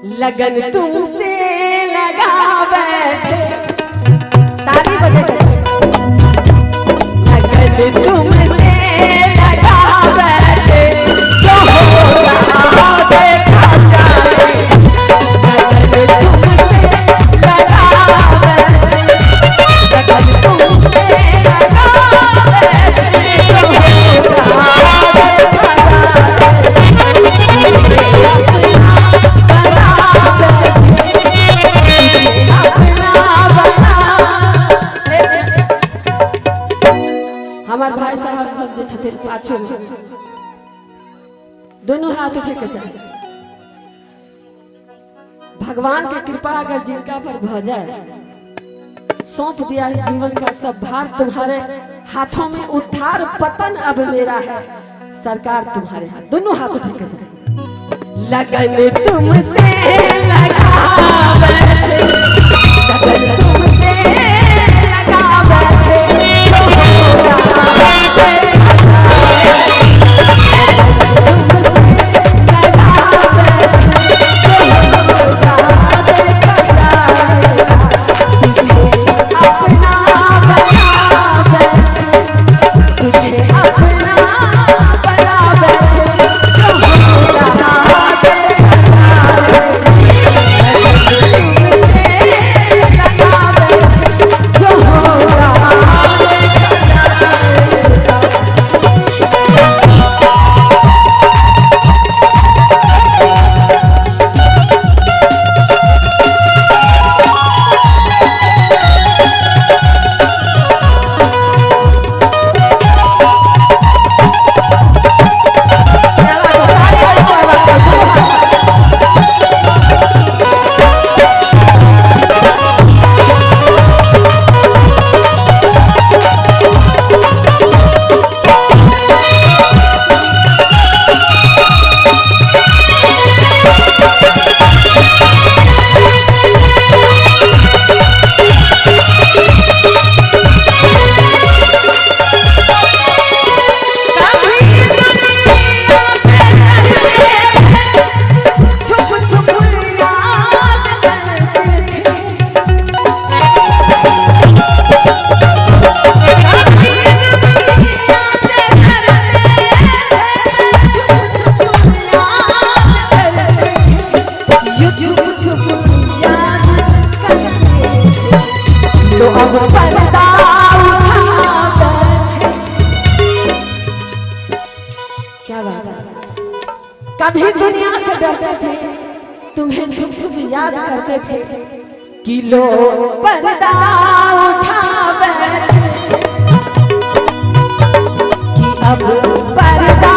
लगन तुमसे लगा बैठे ताली बजे लगन तुमसे लगा बैठे जो होगा देखा जाए लगन तुमसे लगा बैठे लगन तुमसे लगा बैठे जो होगा हमारे भाई साहब सब जो छथिन पाछू दोनों हाथ उठे के जाए भगवान की कृपा अगर जिनका पर भ जाए सौंप दिया है जीवन का सब भार तुम्हारे हाथों में उद्धार पतन अब मेरा है सरकार तुम्हारे हाथ दोनों हाथ उठे के जाए लगन तुमसे लगा बैठे लगन तुमसे लगा बैठे कभी दुनिया से डरते थे तुम्हें छुप छुप याद करते थे कि लो पर्दा उठा बैठे कि अब पर्दा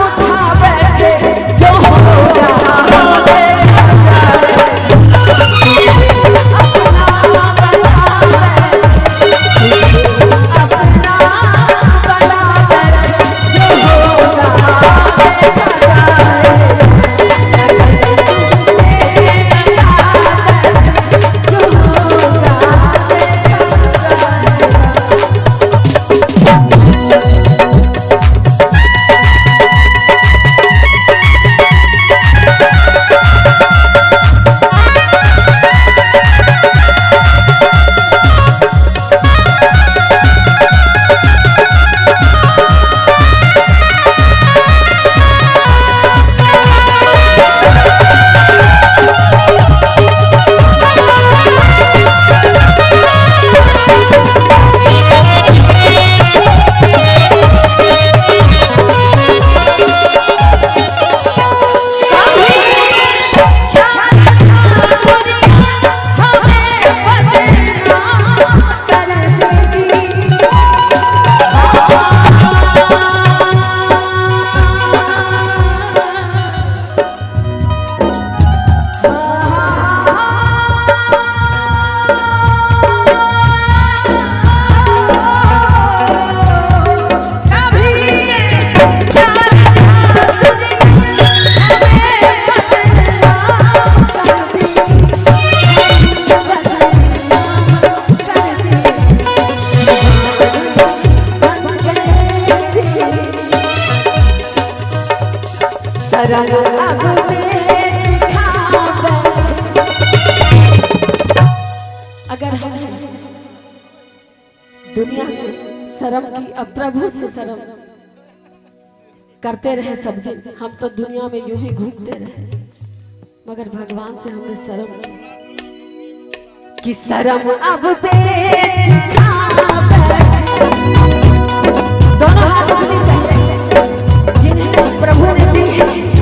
उठा बैठे जो होगा शर्म की, अब प्रभु से शर्म करते रहे सब दिन। हम तो दुनिया में यूं ही घूमते रहे, मगर भगवान से हमने शर्म की। शर्म अब दोनों हाथ उठने चाहिए जिन्हें प्रभु ने दी है।